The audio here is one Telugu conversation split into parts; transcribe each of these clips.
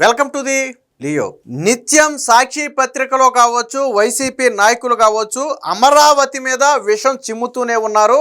Welcome to the Leo. నిత్యం సాక్షి పత్రికలో కావచ్చు, వైసీపీ నాయకులు కావచ్చు, అమరావతి మీద విషం చిమ్ముతూనే ఉన్నారు.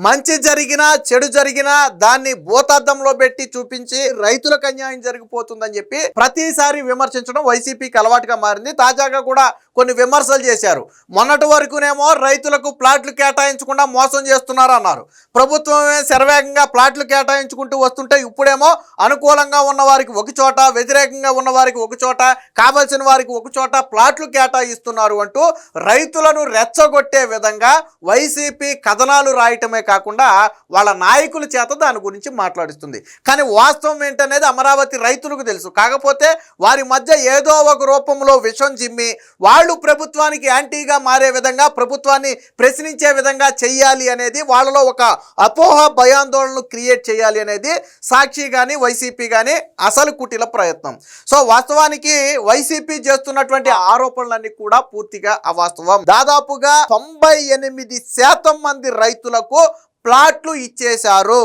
మంచి జరిగినా చెడు జరిగినా దాన్ని భూతార్థంలో పెట్టి చూపించి రైతులకు అన్యాయం జరిగిపోతుందని చెప్పి ప్రతిసారి విమర్శించడం వైసీపీకి అలవాటుగా మారింది. తాజాగా కూడా కొన్ని విమర్శలు చేశారు. మొన్నటి వరకునేమో రైతులకు ప్లాట్లు కేటాయించకుండా మోసం చేస్తున్నారు అన్నారు. ప్రభుత్వమే శరవేగంగా ప్లాట్లు కేటాయించుకుంటూ వస్తుంటే ఇప్పుడేమో అనుకూలంగా ఉన్న వారికి ఒక చోట, వ్యతిరేకంగా ఉన్న వారికి ఒక చోట, కావాల్సిన వారికి ఒక చోట ప్లాట్లు కేటాయిస్తున్నారు అంటూ రైతులను రెచ్చగొట్టే విధంగా వైసీపీ కథనాలు రాయటమే కాకుండా వాళ్ళ నాయకుల చేత దాని గురించి మాట్లాడిస్తుంది. కానీ వాస్తవం ఏంటనేది అమరావతి రైతులకు తెలుసు. కాకపోతే వారి మధ్య ఏదో ఒక రూపంలో విషం చిమ్మి వాళ్ళు ప్రభుత్వానికి యాంటీగా మారే విధంగా, ప్రభుత్వాన్ని ప్రశ్నించే విధంగా చెయ్యాలి అనేది, వాళ్ళలో ఒక అపోహ భయాందోళనలు క్రియేట్ చేయాలి అనేది సాక్షి కానీ వైసీపీ కానీ అసలు కుటిల ప్రయత్నం. సో వాస్తవానికి వైసీపీ చేస్తున్నటువంటి ఆరోపణలన్నీ కూడా పూర్తిగా అవాస్తవం. దాదాపుగా 98% మంది రైతులకు ప్లాట్లు ఇచ్చేశారు.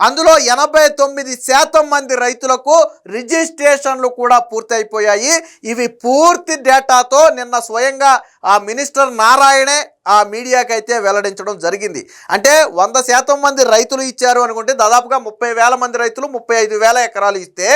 అందులో 89% మంది రైతులకు రిజిస్ట్రేషన్లు కూడా పూర్తయిపోయాయి. ఇవి పూర్తి డేటాతో నిన్న స్వయంగా ఆ మినిస్టర్ నారాయణే ఆ మీడియాకి అయితే వెల్లడించడం జరిగింది. అంటే 100% మంది రైతులు ఇచ్చారు అనుకుంటే దాదాపుగా 30,000 మంది రైతులు 35,000 ఎకరాలు ఇస్తే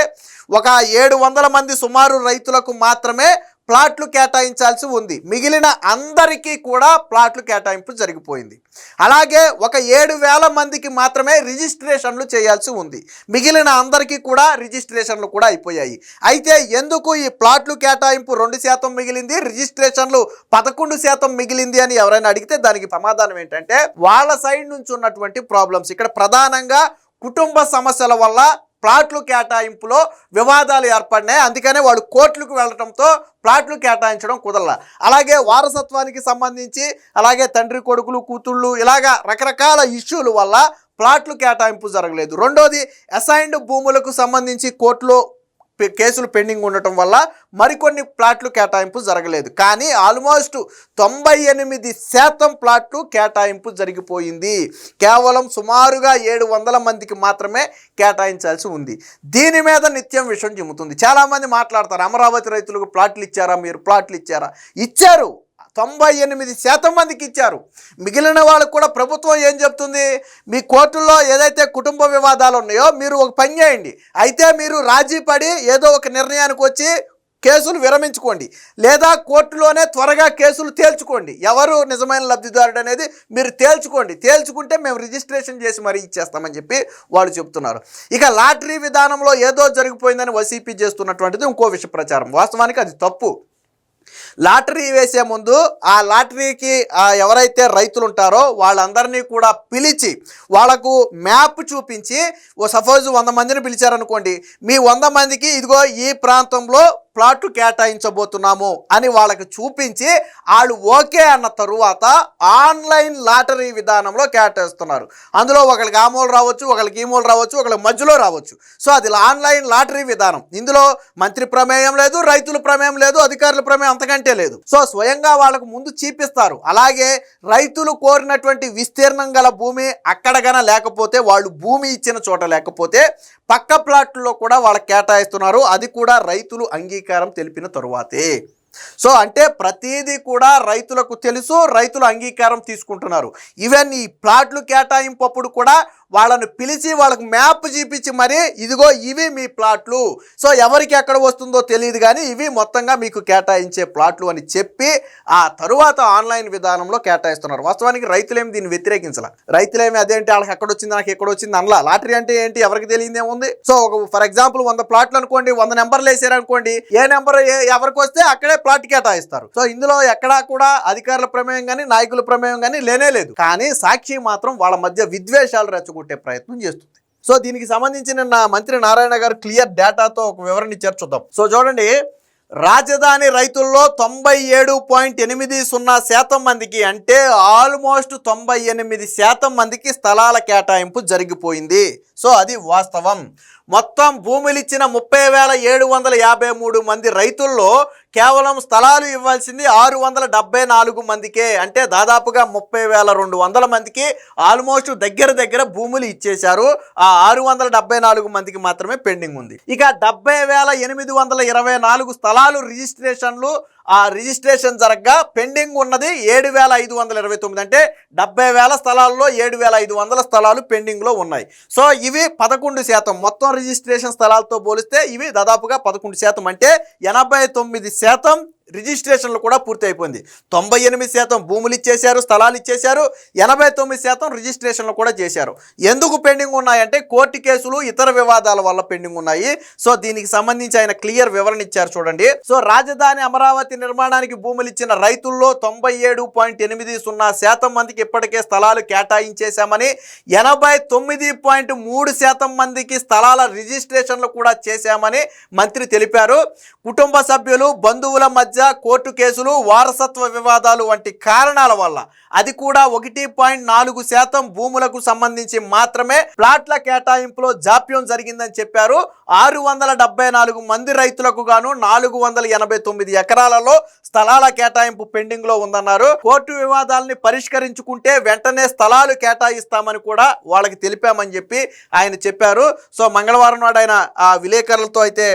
ఒక 700 మంది సుమారు రైతులకు మాత్రమే ప్లాట్లు కేటాయించాల్సి ఉంది. మిగిలిన అందరికీ కూడా ప్లాట్లు కేటాయింపు జరిగిపోయింది. అలాగే ఒక 7,000 మందికి మాత్రమే రిజిస్ట్రేషన్లు చేయాల్సి ఉంది. మిగిలిన అందరికీ కూడా రిజిస్ట్రేషన్లు కూడా అయిపోయాయి. అయితే ఎందుకు ఈ ప్లాట్లు కేటాయింపు 2% మిగిలింది, రిజిస్ట్రేషన్లు 11% మిగిలింది అని ఎవరైనా అడిగితే దానికి సమాధానం ఏంటంటే వాళ్ళ సైడ్ నుంచి ఉన్నటువంటి ప్రాబ్లమ్స్. ఇక్కడ ప్రధానంగా కుటుంబ సమస్యల వల్ల ప్లాట్లు కేటాయింపులో వివాదాలు ఏర్పడినాయి. అందుకనే వాళ్ళు కోర్టులకు వెళ్ళడంతో ప్లాట్లు కేటాయించడం కుదరల. అలాగే వారసత్వానికి సంబంధించి, అలాగే తండ్రి కొడుకులు కూతుళ్ళు ఇలాగా రకరకాల ఇష్యూల వల్ల ప్లాట్లు కేటాయింపు జరగలేదు. రెండోది అసైన్డ్ భూములకు సంబంధించి కోర్టులో కేసులు పెండింగ్ ఉండటం వల్ల మరికొన్ని ప్లాట్లు కేటాయింపు జరగలేదు. కానీ ఆల్మోస్ట్ 98% ప్లాట్లు కేటాయింపు జరిగిపోయింది. కేవలం సుమారుగా 700 మందికి మాత్రమే కేటాయించాల్సి ఉంది. దీని మీద నిత్యం విషం చిమ్ముతుంది. చాలామంది మాట్లాడతారు, అమరావతి రైతులకు ప్లాట్లు ఇచ్చారా, మీరు ప్లాట్లు ఇచ్చారా? ఇచ్చారు. 98% మందికి ఇచ్చారు. మిగిలిన వాళ్ళకు కూడా ప్రభుత్వం ఏం చెప్తుంది, మీ కోర్టుల్లో ఏదైతే కుటుంబ వివాదాలు ఉన్నాయో మీరు ఒక పని చేయండి, అయితే మీరు రాజీ పడి ఏదో ఒక నిర్ణయానికి వచ్చి కేసులు విరమించుకోండి, లేదా కోర్టులోనే త్వరగా కేసులు తేల్చుకోండి. ఎవరు నిజమైన లబ్ధిదారుడు అనేది మీరు తేల్చుకోండి. తేల్చుకుంటే మేము రిజిస్ట్రేషన్ చేసి మరీ ఇచ్చేస్తామని చెప్పి వాళ్ళు చెప్తున్నారు. ఇక లాటరీ విధానంలో ఏదో జరిగిపోయిందని వైసీపీ చేస్తున్నటువంటిది ఇంకో విషయ ప్రచారం. వాస్తవానికి అది తప్పు. లాటరీ వేసే ముందు ఆ లాటరీకి ఎవరైతే రైతులు ఉంటారో వాళ్ళందరినీ కూడా పిలిచి వాళ్లకు మ్యాప్ చూపించి, సపోజ్ 100 మందిని పిలిచారనుకోండి, మీ 100 మందికి ఇదిగో ఈ ప్రాంతంలో ప్లాట్లు కేటాయించబోతున్నాము అని వాళ్ళకి చూపించి వాళ్ళు ఓకే అన్న తరువాత ఆన్లైన్ లాటరీ విధానంలో కేటాయిస్తున్నారు. అందులో ఒకరికి ఆ మూల రావచ్చు, ఒకరికి ఈ మూల రావచ్చు, ఒకరికి మధ్యలో రావచ్చు. సో అది ఆన్లైన్ లాటరీ విధానం. ఇందులో మంత్రి ప్రమేయం లేదు, రైతుల ప్రమేయం లేదు, అధికారుల ప్రమేయం అంతకంటే లేదు. సో స్వయంగా వాళ్ళకు ముందు చూపిస్తారు. అలాగే రైతులు కోరినటువంటి విస్తీర్ణం గల భూమి అక్కడగాన లేకపోతే, వాళ్ళు భూమి ఇచ్చిన చోట లేకపోతే పక్క ప్లాట్లలో కూడా వాళ్ళకి కేటాయిస్తున్నారు. అది కూడా రైతులు అంగీకారం తెలిపిన తరువాతే. సో అంటే ప్రతిదీ కూడా రైతులకు తెలుసు, రైతులు అంగీకారం తీసుకుంటున్నారు. ఈవెన్ ఈ ప్లాట్లు కేటాయింపప్పుడు కూడా వాళ్ళను పిలిచి వాళ్ళకు మ్యాప్ చూపించి మరి ఇదిగో ఇవి మీ ప్లాట్లు, సో ఎవరికి ఎక్కడ వస్తుందో తెలియదు కానీ ఇవి మొత్తంగా మీకు కేటాయించే ప్లాట్లు అని చెప్పి ఆ తరువాత ఆన్లైన్ విధానంలో కేటాయిస్తున్నారు. వాస్తవానికి రైతులేమి దీన్ని వ్యతిరేకించాల. రైతులేమి అదేంటి వాళ్ళకి ఎక్కడ వచ్చింది నాకు ఎక్కడ వచ్చింది అనలా. లాటరీ అంటే ఏంటి ఎవరికి తెలియదు ఏముంది. సో ఫర్ ఎగ్జాంపుల్ 100 ప్లాట్లు అనుకోండి, 100 నెంబర్లు వేసారనుకోండి, ఏ నెంబర్ ఎవరికి వస్తే అక్కడే ప్లాట్ కేటాయిస్తారు. సో ఇందులో ఎక్కడా కూడా అధికారుల ప్రమేయం కానీ నాయకుల ప్రమేయం కానీ లేనే లేదు. కానీ సాక్షి మాత్రం వాళ్ళ మధ్య విద్వేషాలు రెచ్చగొట్టే ప్రయత్నం చేస్తుంది. సో దీనికి సంబంధించి నిన్న మంత్రి నారాయణ గారు క్లియర్ డేటాతో ఒక వివరణ ఇచ్చారు, చూద్దాం. సో చూడండి, రాజధాని రైతుల్లో 97.80% మందికి, అంటే ఆల్మోస్ట్ 98% మందికి స్థలాల కేటాయింపు జరిగిపోయింది. సో అది వాస్తవం. మొత్తం భూములు ఇచ్చిన 30,753 మంది రైతుల్లో కేవలం స్థలాలు ఇవ్వాల్సింది 674 మందికే. అంటే దాదాపుగా 30,200 మందికి ఆల్మోస్ట్ దగ్గర భూములు ఇచ్చేశారు. ఆ 674 మందికి మాత్రమే పెండింగ్ ఉంది. ఇక 70,824 స్థలాలు రిజిస్ట్రేషన్లు, ఆ రిజిస్ట్రేషన్ జరగగా పెండింగ్ ఉన్నది 7,529. అంటే 70,000 స్థలాల్లో 7,500 స్థలాలు పెండింగ్లో ఉన్నాయి. సో ఇవి 11%. మొత్తం రిజిస్ట్రేషన్ స్థలాలతో పోలిస్తే ఇవి దాదాపుగా 11%. అంటే 89% రిజిస్ట్రేషన్లు కూడా పూర్తి అయిపోయింది. 98% భూములు ఇచ్చేశారు, స్థలాలు ఇచ్చేశారు, 89% రిజిస్ట్రేషన్లు కూడా చేశారు. ఎందుకు పెండింగ్ ఉన్నాయంటే కోర్టు కేసులు, ఇతర వివాదాల వల్ల పెండింగ్ ఉన్నాయి. సో దీనికి సంబంధించి ఆయన క్లియర్ వివరణ ఇచ్చారు చూడండి. సో రాజధాని అమరావతి నిర్మాణానికి భూములు ఇచ్చిన రైతుల్లో 97.80% మందికి ఇప్పటికే స్థలాలు కేటాయించేశామని, 89.3% మందికి స్థలాల రిజిస్ట్రేషన్లు కూడా చేశామని మంత్రి తెలిపారు. కుటుంబ సభ్యులు, బంధువుల మధ్య కోర్టు కేసులు, వారసత్వ వివాదాలు వంటి కారణాల వల్ల అది కూడా 1.4% భూములకు సంబంధించి మాత్రమే ప్లాట్ల కేటాయింపులో జాప్యం జరిగిందని చెప్పారు. 674 మంది రైతులకు గాను 489 ఎకరాలలో స్థలాల కేటాయింపు పెండింగ్ లో ఉందన్నారు. కోర్టు వివాదాలని పరిష్కరించుకుంటే వెంటనే స్థలాలు కేటాయిస్తామని కూడా వాళ్ళకి తెలిపామని చెప్పి ఆయన చెప్పారు. సో మంగళవారం నాడు ఆయన ఆ విలేకరులతో అయితే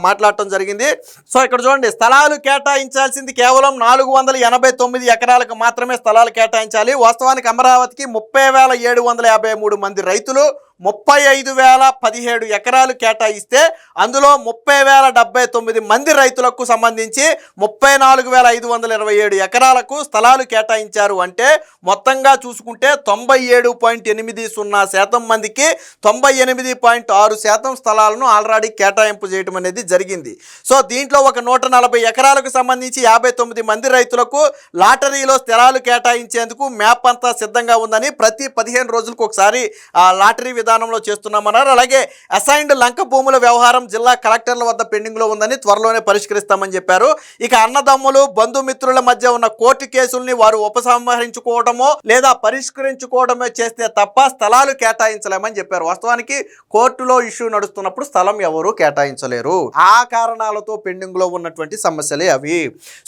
మాట్లాడటం జరిగింది. సో ఇక్కడ చూడండి, స్థలాలు కేటాయించాల్సింది కేవలం 489 ఎకరాలకు మాత్రమే స్థలాలు కేటాయించాలి. వాస్తవానికి అమరావతికి 30,753 మంది రైతులు 35,017 ఎకరాలు కేటాయిస్తే అందులో 30,079 మంది రైతులకు సంబంధించి 34,527 ఎకరాలకు స్థలాలు కేటాయించారు. అంటే మొత్తంగా చూసుకుంటే 97.80% మందికి 98.6% స్థలాలను ఆల్రెడీ కేటాయింపు చేయడం అనేది జరిగింది. సో దీంట్లో ఒక 140 ఎకరాలకు సంబంధించి 59 మంది రైతులకు లాటరీలో స్థలాలు కేటాయించేందుకు మ్యాప్ అంతా సిద్ధంగా ఉందని, ప్రతి 15 రోజులకు ఒకసారి ఆ లాటరీ విధానంలో చేస్తున్నామన్నారు. అలాగే అసైన్డ్ లంక భూముల వ్యవహారం జిల్లా కలెక్టర్ల వద్ద పెండింగ్ లో ఉందని, త్వరలోనే పరిష్కరిస్తామని చెప్పారు. ఇక అన్నదమ్ములు, బంధుమిత్రుల మధ్య ఉన్న కోర్టు కేసుల్ని వారు ఉపసంహరించుకోవడమో లేదా పరిష్కరించుకోవడమో చేస్తే తప్ప స్థలాలు కేటాయించలేమని చెప్పారు. వాస్తవానికి కోర్టులో ఇష్యూ నడుస్తున్నప్పుడు స్థలం ఎవరు కేటాయించలేరు. ఆ కారణాలతో పెండింగ్ లో ఉన్నటువంటి సమస్యలే అవి.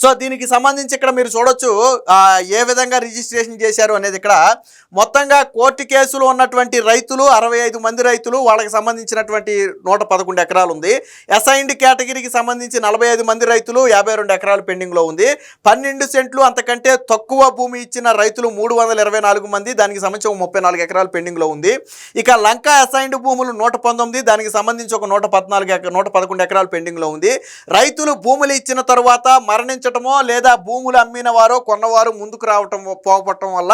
సో దీనికి సంబంధించి ఇక్కడ మీరు చూడొచ్చు ఏ విధంగా రిజిస్ట్రేషన్ చేశారు అనేది. ఇక్కడ మొత్తంగా కోర్టు కేసులు ఉన్నటువంటి రైతులు 65 మంది రైతులు, వాళ్ళకి సంబంధించినటువంటి 111 ఎకరాలు ఉంది. అసైన్డ్ కేటగిరీకి సంబంధించి 45 మంది రైతులు, 52 ఎకరాలు పెండింగ్ లో ఉంది. 12 సెంట్లు అంతకంటే తక్కువ భూమి ఇచ్చిన రైతులు 324 మంది, దానికి సంబంధించి 34 ఎకరాలు పెండింగ్ లో ఉంది. ఇక లంక అసైన్డ్ భూములు 119, దానికి సంబంధించి ఒక 111 ఎకరాలు పెండింగ్ లో ఉంది. రైతులు భూములు ఇచ్చిన తరువాత మరణించటమో లేదా భూములు అమ్మిన వారో కొన్నవారు ముందుకు రావటం పోగొట్టడం వల్ల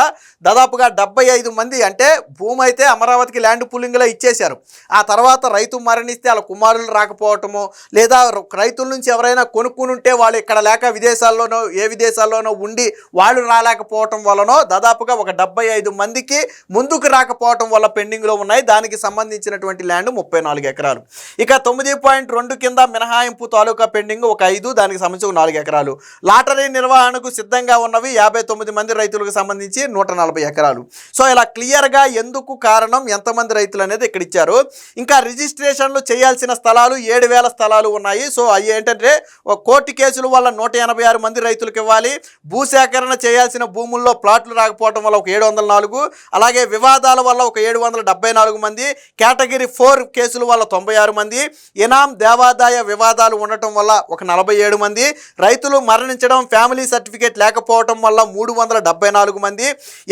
దాదాపుగా 75 మంది, అంటే భూమి అయితే అమరావతికి ల్యాండ్ పూలింగ్లో ఇచ్చేశారు, ఆ తర్వాత రైతు మరణిస్తే వాళ్ళ కుమారులు రాకపోవటము, లేదా రైతుల నుంచి ఎవరైనా కొనుక్కుని ఉంటే వాళ్ళు ఇక్కడ లేక విదేశాల్లోనో ఏ విదేశాల్లోనో ఉండి వాళ్ళు రాలేకపోవటం వలనో దాదాపుగా ఒక 75 మందికి ముందుకు రాకపోవటం వల్ల పెండింగ్లో ఉన్నాయి. దానికి సంబంధించినటువంటి ల్యాండ్ 34 ఎకరాలు. ఇక 9.2 కింద మినహాయింపు తాలూకా పెండింగ్ ఒక 5, దానికి సంబంధించి 4 ఎకరాలు. లాటరీ నిర్వహణకు సిద్ధంగా ఉన్నవి 59 మంది రైతులకు సంబంధించి 140 ఎకరాలు. సో ఇలా క్లియర్గా ఎందుకు, కారణం, ఎంతమంది రైతులు అనేది ఇక్కడ ఇచ్చారు. ఇంకా రిజిస్ట్రేషన్లు చేయాల్సిన స్థలాలు 7,000 స్థలాలు ఉన్నాయి. సో అవి ఏంటంటే కోర్టు కేసుల వల్ల 186 మంది రైతులకు ఇవ్వాలి. భూసేకరణ చేయాల్సిన భూముల్లో ప్లాట్లు రాకపోవడం వల్ల ఒక 704, అలాగే వివాదాల వల్ల ఒక 774 మంది, కేటగిరీ 4 కేసుల వల్ల 96 మంది, ఇనాం దేవాదాయ వివాదాలు ఉండటం వల్ల ఒక 47 మంది, రైతులు మరణించడం, ఫ్యామిలీ సర్టిఫికేట్ లేకపోవడం వల్ల 374 మంది,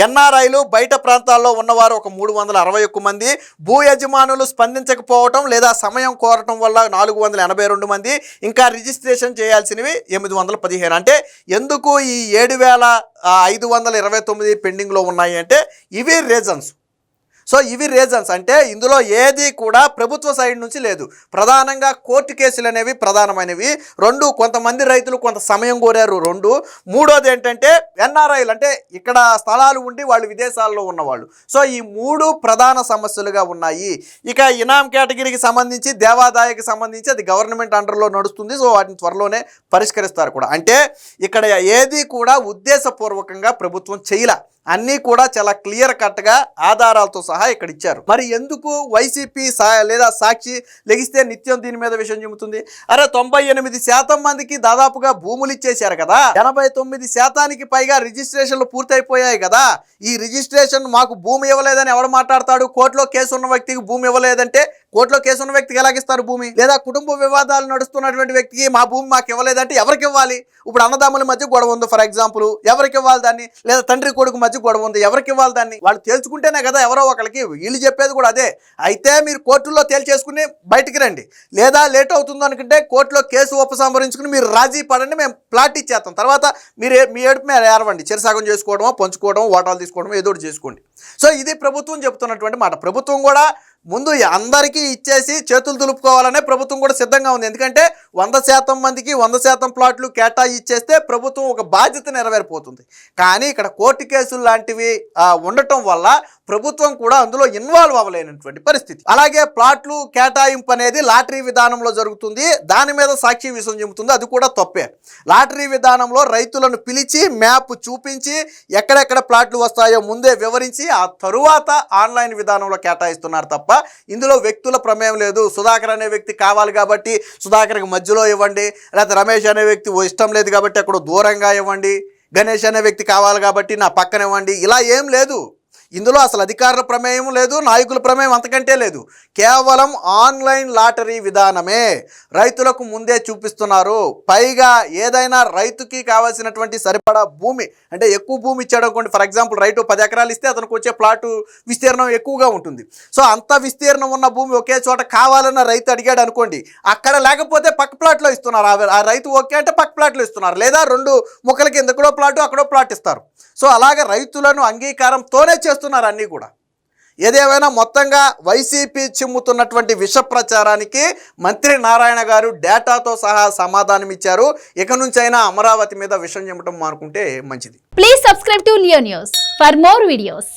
ఎన్ఆర్ఐలు బయట ప్రాంతాల్లో ఉన్నవారు ఒక 361 మంది, భూ యజమానులు స్పందించకపోవటం లేదా సమయం కోరటం వల్ల 482 మంది, ఇంకా రిజిస్ట్రేషన్ చేయాల్సినవి 815. అంటే ఎందుకు ఈ 7,529 పెండింగ్లో ఉన్నాయి అంటే ఇవి రీజన్స్. సో ఇవి రీజన్స్. అంటే ఇందులో ఏది కూడా ప్రభుత్వ సైడ్ నుంచి లేదు. ప్రధానంగా కోర్టు కేసులు అనేవి ప్రధానమైనవి. 2, కొంతమంది రైతులు కొంత సమయం కోరారు. 2, మూడోది ఏంటంటే ఎన్ఆర్ఐలు, అంటే ఇక్కడ స్థలాలు ఉండి వాళ్ళు విదేశాల్లో ఉన్నవాళ్ళు. సో ఈ 3 ప్రధాన సమస్యలుగా ఉన్నాయి. ఇక ఇనాం కేటగిరీకి సంబంధించి, దేవాదాయకి సంబంధించి అది గవర్నమెంట్ అండర్లో నడుస్తుంది. సో వాటిని త్వరలోనే పరిష్కరిస్తారు కూడా. అంటే ఇక్కడ ఏది కూడా ఉద్దేశపూర్వకంగా ప్రభుత్వం చేయలే, అన్నీ కూడా చాలా క్లియర్ కట్గా ఆధారాలతో సహా సహా ఇక్కడ ఇచ్చారు. మరి ఎందుకు వైసీపీ లేదా సాక్షి లెగిస్తే నిత్యం దీని మీద విషయం చెబుతుంది? అరే 98% మందికి దాదాపుగా భూములు ఇచ్చేశారు కదా, 89% పైగా రిజిస్ట్రేషన్లు పూర్తయిపోయాయి కదా. ఈ రిజిస్ట్రేషన్ మాకు భూమి ఇవ్వలేదని ఎవరు మాట్లాడతాడు? కోర్టులో కేసు ఉన్న వ్యక్తికి భూమి ఇవ్వలేదంటే కోర్టులో కేసు ఉన్న వ్యక్తికి ఎలాగిస్తారు భూమి? లేదా కుటుంబ వివాదాలు నడుస్తున్నటువంటి వ్యక్తికి మా భూమి మాకు ఇవ్వలేదంటే ఎవరికి ఇవ్వాలి? ఇప్పుడు అన్నదమ్ముల మధ్య గొడవ ఉంది ఫర్ ఎగ్జాంపుల్, ఎవరికి ఇవ్వాలి దాన్ని? లేదా తండ్రి కొడుకు మధ్య గొడవ ఉంది, ఎవరికి ఇవ్వాలి దాన్ని? వాళ్ళు తేల్చుకుంటేనే కదా ఎవరో ఒకరికి. వీళ్ళు చెప్పేది కూడా అదే. అయితే మీరు కోర్టుల్లో తేల్చేసుకుని బయటికి రండి, లేదా లేట్ అవుతుందో అనుకుంటే కోర్టులో కేసు ఉపసంహరించుకుని మీరు రాజీ పడండి, మేము ప్లాట్ ఇచ్చేస్తాం, తర్వాత మీరు మీ ఏడుపు మీద ఏరవండి, చెరసాగం చేసుకోవడమో పంచుకోవడం ఓటాలు తీసుకోవడం ఏదో ఒకటి చేసుకోండి. సో ఇది ప్రభుత్వం చెప్తున్నటువంటి మాట. ప్రభుత్వం కూడా ముందు అందరికీ ఇచ్చేసి చేతులు దులుపుకోవాలనే ప్రభుత్వం కూడా సిద్ధంగా ఉంది. ఎందుకంటే 100% మందికి 100% ప్లాట్లు కేటాయిచ్చేస్తే ప్రభుత్వం ఒక బాధ్యత నెరవేరిపోతుంది. కానీ ఇక్కడ కోర్టు కేసులు లాంటివి ఉండటం వల్ల ప్రభుత్వం కూడా అందులో ఇన్వాల్వ్ అవ్వలేనటువంటి పరిస్థితి. అలాగే ప్లాట్లు కేటాయింపు అనేది లాటరీ విధానంలో జరుగుతుంది. దాని మీద సాక్షి విషయం చెబుతుంది, అది కూడా తప్పే. లాటరీ విధానంలో రైతులను పిలిచి మ్యాప్ చూపించి ఎక్కడెక్కడ ప్లాట్లు వస్తాయో ముందే వివరించి ఆ తరువాత ఆన్లైన్ విధానంలో కేటాయిస్తున్నారు తప్ప ఇందులో వ్యక్తుల ప్రమేయం లేదు. సుధాకర్ అనే వ్యక్తి కావాలి కాబట్టి సుధాకర్కి మధ్యలో ఇవ్వండి, లేకపోతే రమేష్ అనే వ్యక్తి ఇష్టం లేదు కాబట్టి అక్కడ దూరంగా ఇవ్వండి, గణేష్ అనే వ్యక్తి కావాలి కాబట్టి నా పక్కన ఇవ్వండి, ఇలా ఏం లేదు. ఇందులో అసలు అధికారుల ప్రమేయం లేదు, నాయకుల ప్రమేయం అంతకంటే లేదు. కేవలం ఆన్లైన్ లాటరీ విధానమే రైతులకు ముందే చూపిస్తున్నారు. పైగా ఏదైనా రైతుకి కావాల్సినటువంటి సరిపడా భూమి, అంటే ఎక్కువ భూమి ఇచ్చాడు అనుకోండి, ఫర్ ఎగ్జాంపుల్ రైతు 10 ఎకరాలు ఇస్తే అతనికి వచ్చే ప్లాటు విస్తీర్ణం ఎక్కువగా ఉంటుంది. సో అంత విస్తీర్ణం ఉన్న భూమి ఒకే చోట కావాలన్న రైతు అడిగాడు అనుకోండి, అక్కడ లేకపోతే పక్క ప్లాట్లో ఇస్తున్నారు. ఆ రైతు ఓకే అంటే పక్క ప్లాట్లో ఇస్తున్నారు, లేదా 2 ముక్కల కింద ఎక్కడో ప్లాటు అక్కడో ప్లాట్ ఇస్తారు. సో అలాగే రైతులను అంగీకారంతోనే చేస్తున్నారు అన్నీ కూడా. ఏదేమైనా మొత్తంగా వైసీపీ చిమ్ముతున్నటువంటి విష ప్రచారానికి మంత్రి నారాయణ గారు డేటాతో సహా సమాధానం ఇచ్చారు. ఇక నుంచైనా అమరావతి మీద విషం చెమ్మటం మానుకుంటే మంచిది. Please subscribe to Leo news for more videos.